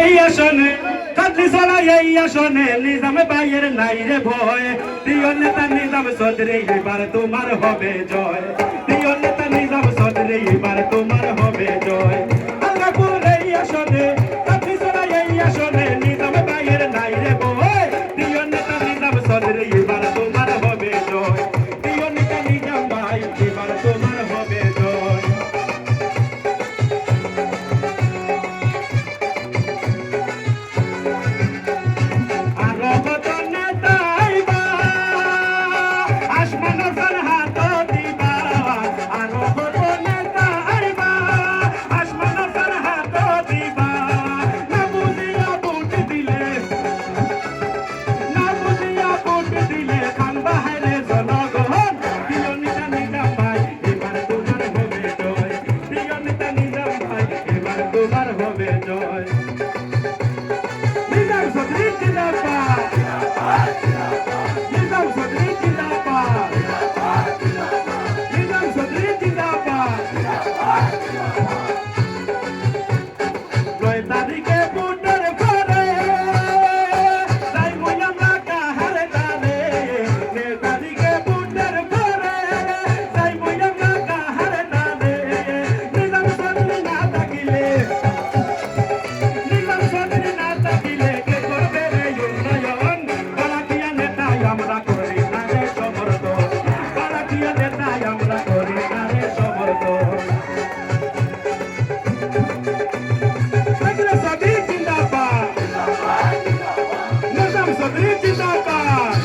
এই আসনে কাটলি ছড়া এই আসনে নিজাম ভাইয়ের নাই রে ভয় প্রিয় নেতা নিজাম চৌধুরী এবার তোমার হবে জয় প্রিয় নেতা নিজাম চৌধুরী এবার তোমার হবে জয় আল্লাহপুর এই আসনে কাটলি ছড়া এই আসনে নিজাম ভাইয়ের নাই রে ভয় প্রিয় নেতা নিজাম চৌধুরী এবার তোমার হবে জয় প্রিয় নেতা নিজাম ভাই এবার তোমার হবে জয় তোমার হবে জয় নিজাম চৌধুরী জিন্দাবাদ নিজাম চৌধুরী জিন্দাবাদ নিজাম চৌধুরী জিন্দাবাদ 9 তারিখে ভোটের ঘরে যাই মই আমরা কাহারে দানে 9 তারিখে ভোটের ঘরে যাই মই আমরা কাহারে দানে নিজাম চৌধুরী না থাকিলে আমরা করি না রে সমর্থন বারাকিয়া নেতাই আমরা করি না রে সমর্থন নিজাম চৌধুরী জিন্দাবাদ নিজাম চৌধুরী জিন্দাবাদ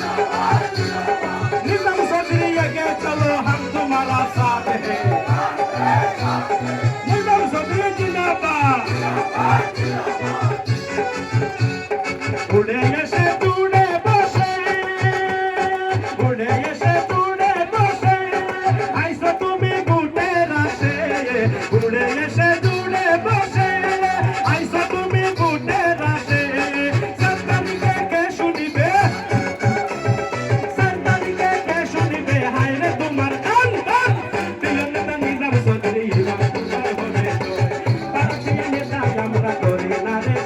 निजाम चौधरी आगे चलो हम तुम्हारा साथ है निजाम चौधरी जिंदाबाद उड़े ऐसे दूड़े बसे उड़े ऐसे दूड़े बसे ऐसा तुम्हें बूटे रासे उड़े ऐसे दूड़े बसे ऐसा तुम्हें बूटे रासे सरकारी के सुनिबे আমরা করি না রে